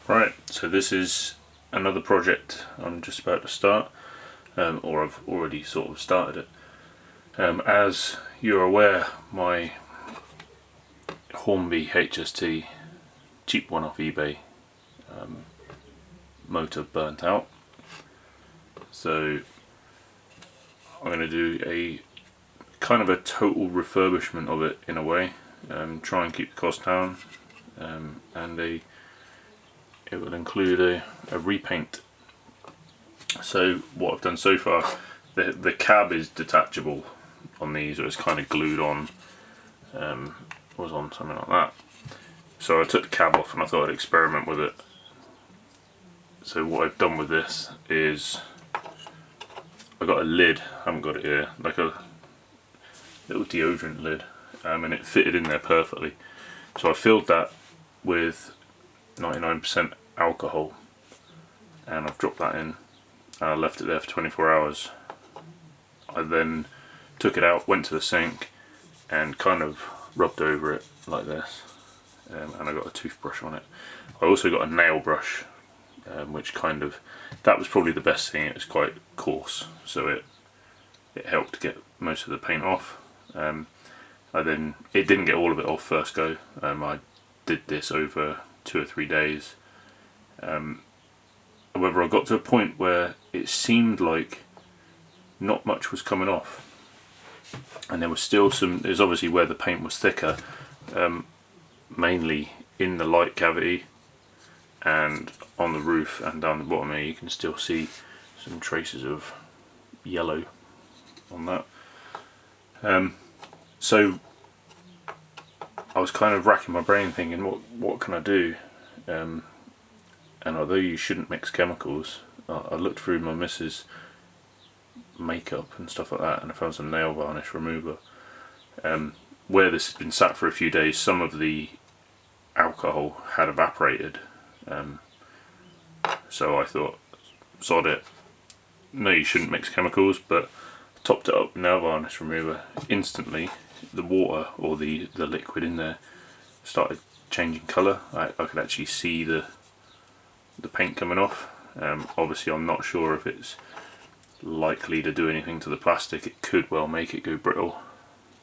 Right, so this is another project I'm just about to start, or I've already sort of started it. As you're aware, my Hornby HST, cheap one off eBay, motor burnt out. So I'm going to do a kind of a total refurbishment of it in a way, try and keep the cost down, and it will include a repaint. So what I've done so far, the cab is detachable on these, or it's kind of glued on, was on something like that. So I took the cab off and I thought I'd experiment with it. So what I've done with this is I got a lid, I haven't got it here, like a little deodorant lid, and it fitted in there perfectly. So I filled that with 99% alcohol and I've dropped that in and I left it there for 24 hours. I then took it out, went to the sink and kind of rubbed over it like this, and I got a toothbrush on it. I also got a nail brush, which kind of, that was probably the best thing. It was quite coarse, so it helped get most of the paint off. It didn't get all of it off first go. I did this over 2 or 3 days. However, I got to a point where it seemed like not much was coming off, and there was still some. There's obviously where the paint was thicker, mainly in the light cavity and on the roof and down the bottom here. You can still see some traces of yellow on that. So I was kind of racking my brain thinking, what can I do? And although you shouldn't mix chemicals, I looked through my missus' makeup and stuff like that, and I found some nail varnish remover. Where this has been sat for a few days, some of the alcohol had evaporated, so I thought, sod it. No, you shouldn't mix chemicals, but topped it up with nail varnish remover. Instantly, the water or the liquid in there started changing colour. I could actually see the paint coming off. Obviously, I'm not sure if it's likely to do anything to the plastic. It could well make it go brittle,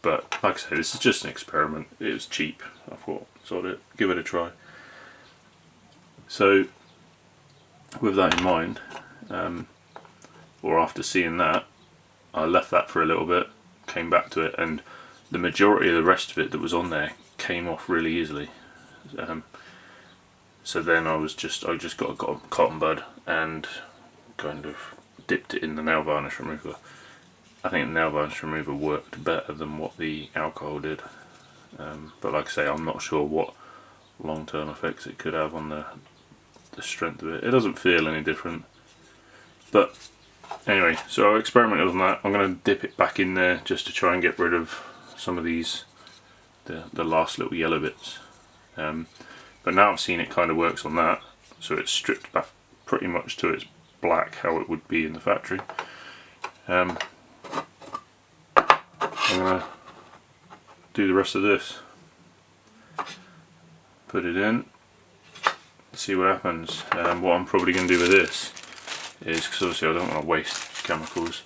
but like I say, this is just an experiment. It was cheap. I thought, sod it, give it a try. So with that in mind, or after seeing that, I left that for a little bit, came back to it, and the majority of the rest of it that was on there came off really easily. So then I just got a cotton bud and kind of dipped it in the nail varnish remover. I think the nail varnish remover worked better than what the alcohol did, but like I say, I'm not sure what long-term effects it could have on the strength of it. It doesn't feel any different, but anyway, so I experimented on that. I'm going to dip it back in there just to try and get rid of some of these, the last little yellow bits. But now I've seen it kind of works on that, so it's stripped back pretty much to its black, how it would be in the factory. I'm going to do the rest of this. Put it in, see what happens. What I'm probably going to do with this is, because obviously I don't want to waste chemicals,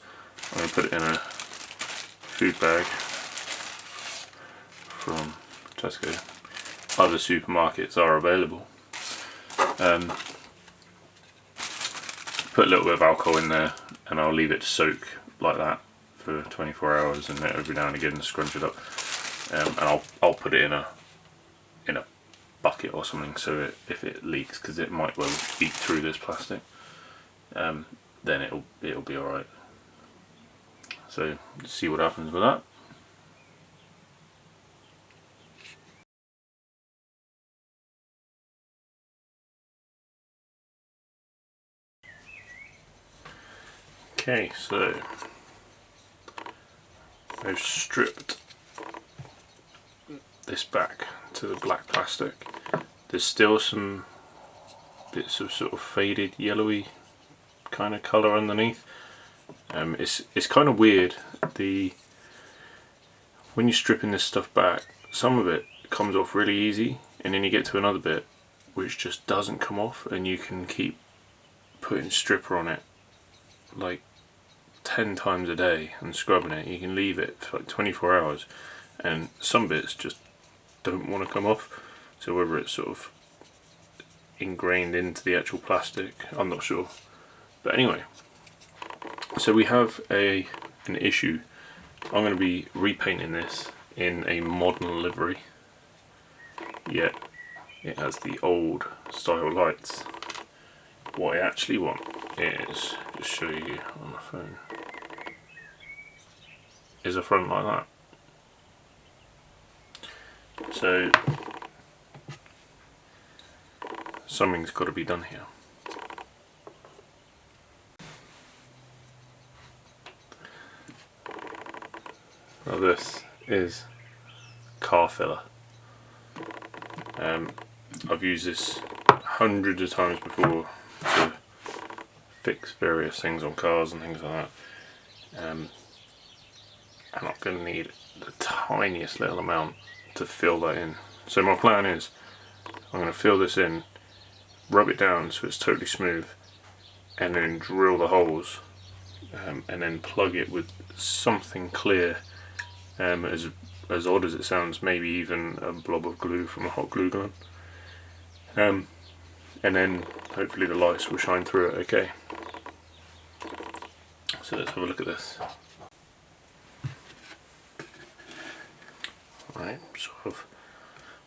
I'm going to put it in a food bag from Tesco. Other supermarkets are available. Put a little bit of alcohol in there and I'll leave it to soak like that for 24 hours, and then every now and again scrunch it up, and I'll put it in a bucket or something, so if it leaks, because it might well leak through this plastic, then it'll be alright. So let's see what happens with that. Okay, so I've stripped this back to the black plastic. There's still some bits of sort of faded yellowy kind of colour underneath. It's kind of weird. When you're stripping this stuff back, some of it comes off really easy, and then you get to another bit which just doesn't come off, and you can keep putting stripper on it like 10 times a day and scrubbing it. You can leave it for like 24 hours and some bits just don't want to come off, so whether it's sort of ingrained into the actual plastic, I'm not sure. But anyway, so we have an issue. I'm going to be repainting this in a modern livery, yet it has the old style lights. What I actually want is, just show you on the phone, is a front like that. So something's got to be done here. Now this is car filler. I've used this hundreds of times before to fix various things on cars and things like that. And I'm going to need the tiniest little amount to fill that in. So my plan is I'm going to fill this in, rub it down so it's totally smooth, and then drill the holes, and then plug it with something clear, as odd as it sounds, maybe even a blob of glue from a hot glue gun, and then hopefully the lights will shine through it okay. So let's have a look at this. Right, so I've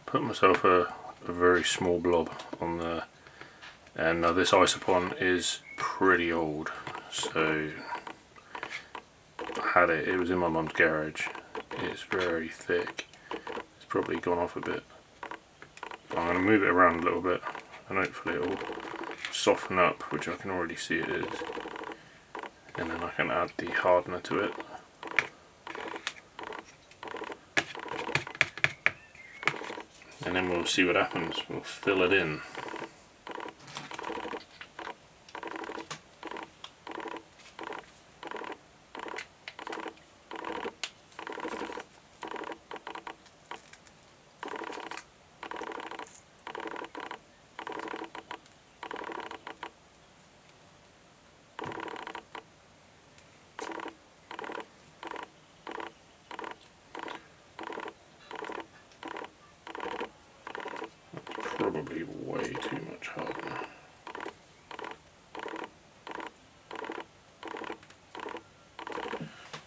put myself a very small blob on there, and now this isopon is pretty old, so I had it was in my mum's garage. It's very thick, it's probably gone off a bit. I'm going to move it around a little bit and hopefully it will soften up, which I can already see it is, and then I can add the hardener to it. And then we'll see what happens. We'll fill it in. Probably way too much hardener.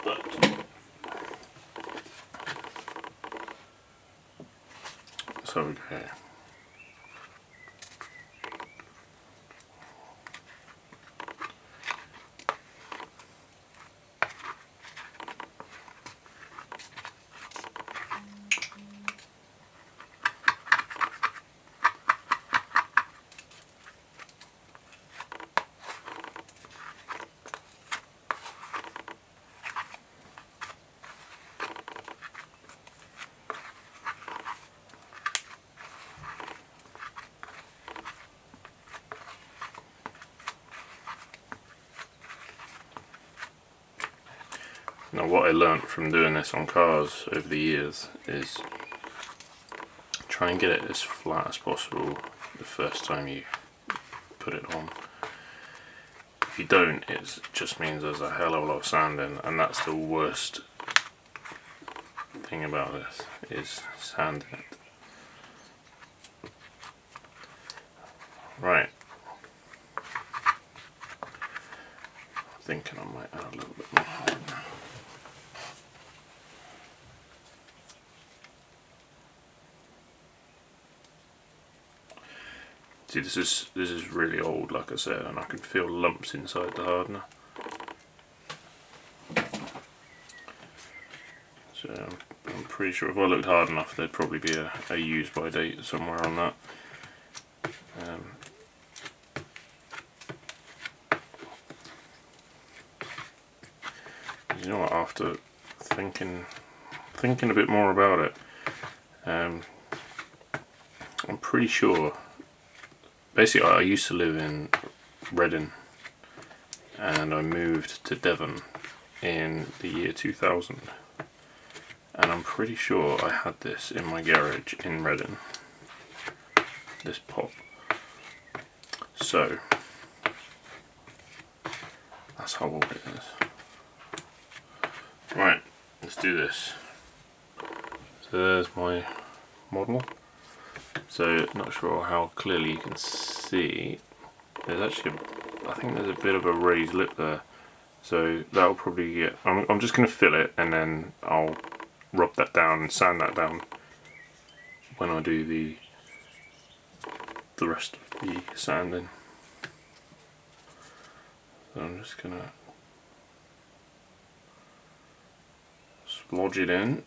But so we go. Now what I learnt from doing this on cars over the years is try and get it as flat as possible the first time you put it on. If you don't, it just means there's a hell of a lot of sand in, and that's the worst thing about this, is sand in it. Right. I'm thinking I might add a little bit more hardener. See, this is really old, like I said, and I can feel lumps inside the hardener. So I'm pretty sure if I looked hard enough, there'd probably be a use by date somewhere on that. You know what? After thinking a bit more about it, I'm pretty sure. Basically, I used to live in Reading, and I moved to Devon in the year 2000, and I'm pretty sure I had this in my garage in Reading, this pot, so that's how old it is. Right, let's do this. So there's my model. So not sure how clearly you can see. There's actually, I think there's a bit of a raised lip there. So that'll probably get, I'm just going to fill it and then I'll rub that down and sand that down when I do the rest of the sanding. So I'm just going to splodge it in.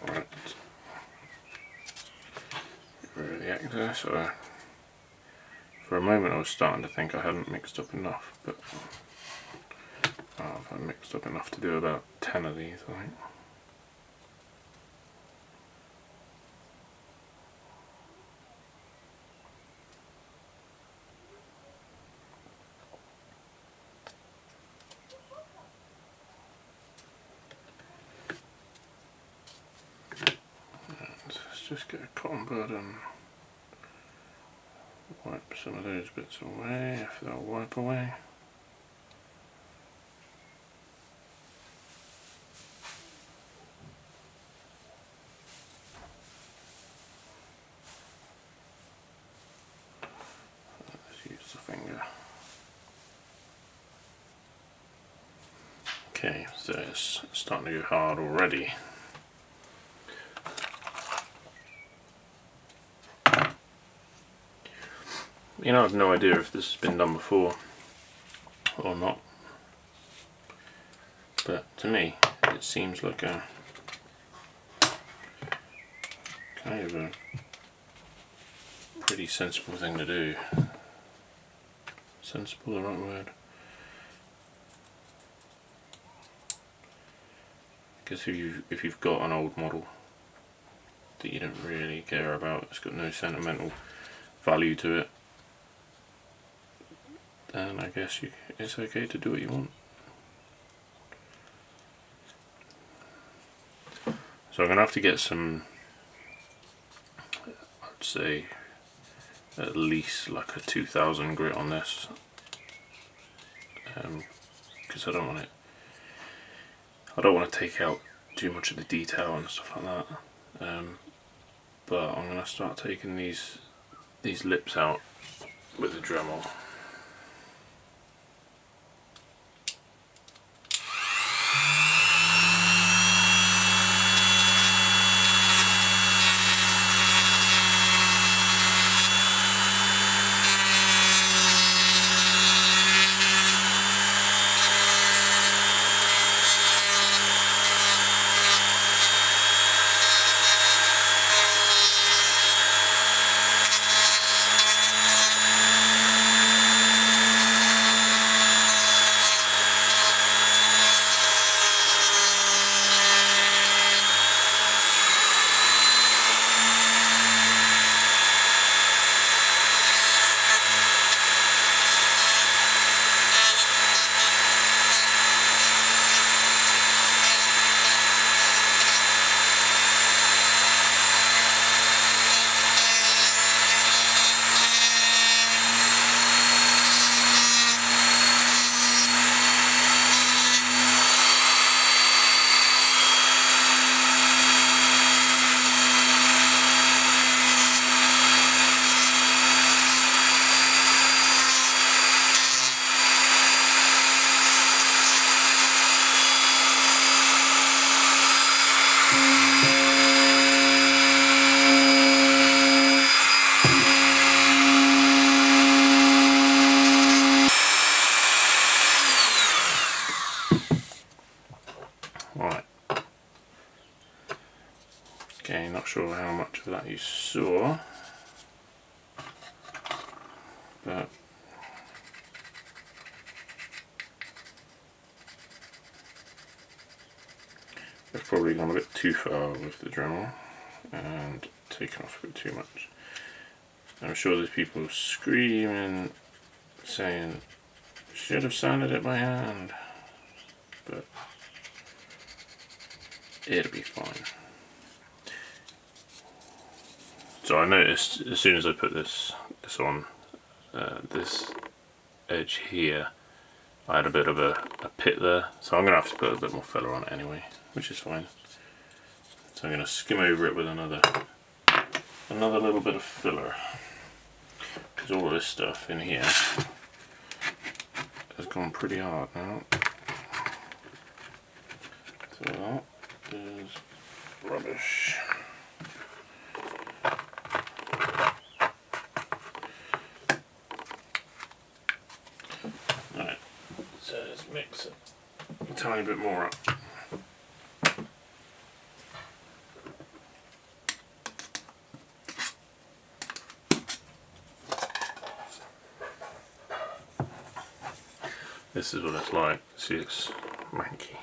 Right. Get rid of the excess. So for a moment I was starting to think I hadn't mixed up enough, but I've mixed up enough to do about 10 of these, I think. Let's just get a cotton bud and wipe some of those bits away, if they'll wipe away. Let's use the finger. Okay, so it's starting to go hard already. You know, I've no idea if this has been done before or not, but to me it seems like a kind of a pretty sensible thing to do. Sensible, the right word? Because if you've got an old model that you don't really care about, it's got no sentimental value to it, then I guess it's okay to do what you want. So I'm going to have to get some, I'd say at least like a 2000 grit on this, because I don't want to take out too much of the detail and stuff like that. But I'm going to start taking these lips out with the Dremel. not sure how much of that you saw, but I've probably gone a bit too far with the Dremel and taken off a bit too much. I'm sure there's people screaming, saying, should have sanded it by hand, but it'll be fine. So I noticed as soon as I put this on, this edge here, I had a bit of a pit there, so I'm going to have to put a bit more filler on it anyway, which is fine. So I'm going to skim over it with another little bit of filler, because all of this stuff in here has gone pretty hard now. So that is rubbish. Right, so let's mix it a tiny bit more up. This is what it's like. See, it's manky.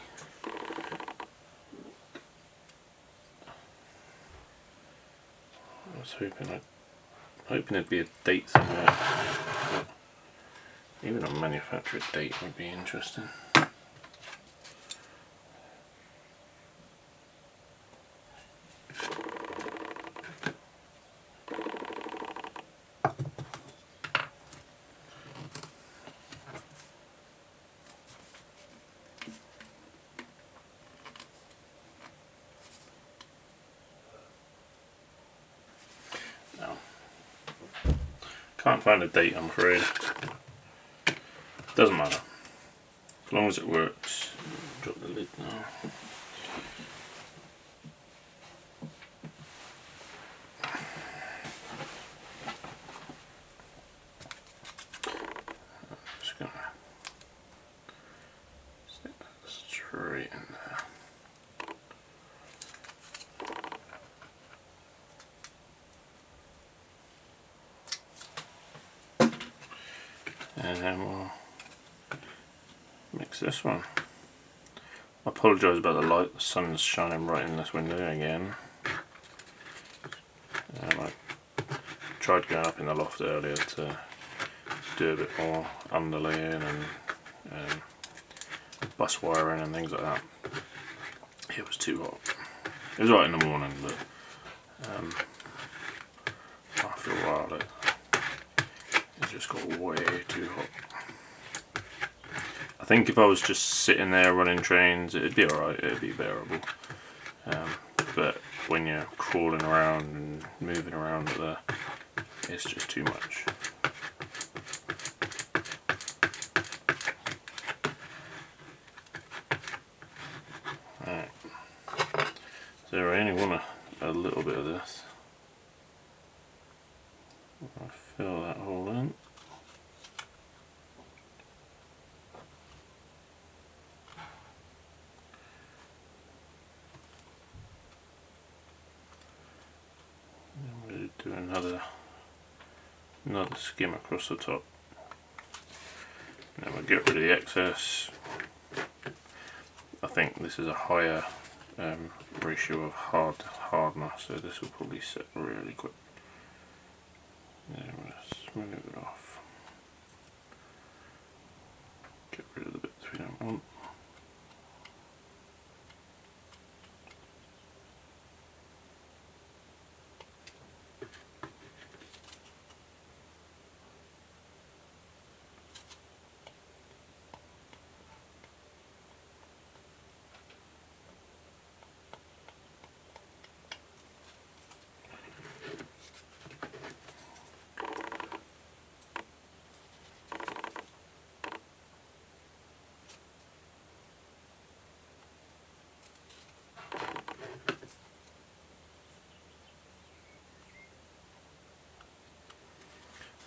I was hoping there'd be a date somewhere. But even a manufacturer date would be interesting. Can't find a date, I'm afraid. Doesn't matter. As long as it works. Drop the lid now. I'm just gonna stick that straight in there. And then we'll mix this one. I apologise about the light, the sun's shining right in this window again. I tried going up in the loft earlier to do a bit more underlaying and bus wiring and things like that. It was too hot. It was right in the morning, but after a while it just got way too hot. I think if I was just sitting there running trains, it'd be alright, it'd be bearable. But when you're crawling around and moving around there, it's just too much. Right. So I only want a little bit of this. I'll fill that hole in. Do another skim across the top. Then we'll get rid of the excess. I think this is a higher ratio of hardness, so this will probably set really quick. Then we'll smooth it off. Get rid of the bits we don't want.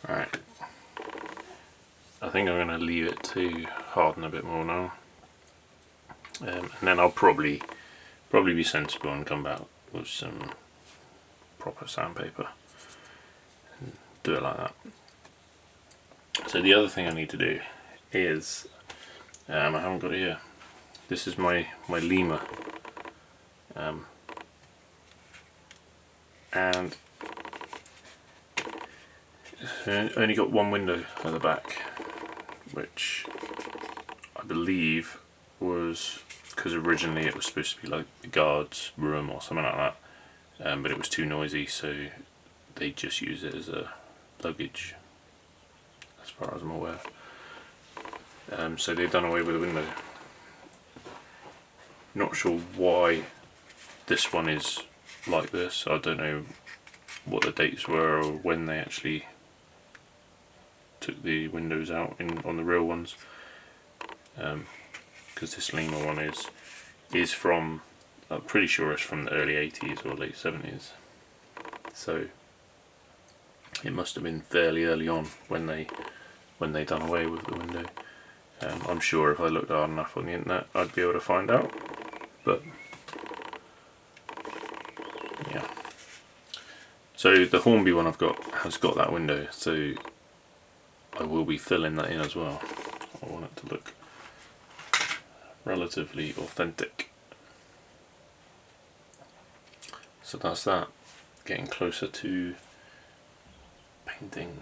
Right, I think I'm going to leave it to harden a bit more now, and then I'll probably be sensible and come back with some proper sandpaper and do it like that. So the other thing I need to do is, I haven't got it here, this is my lemur, and it's only got one window at the back, which I believe was because originally it was supposed to be like the guard's room or something like that, but it was too noisy, so they just use it as a luggage, as far as I'm aware. So they've done away with the window. Not sure why this one is like this. I don't know what the dates were or when they actually took the windows out on the real ones, because this lemur one is from, I'm pretty sure it's from the early 80s or late 70s, so it must have been fairly early on when they done away with the window. I'm sure if I looked hard enough on the internet I'd be able to find out, but yeah. So the Hornby one I've got has got that window, so I will be filling that in as well. I want it to look relatively authentic. So that's that. Getting closer to painting.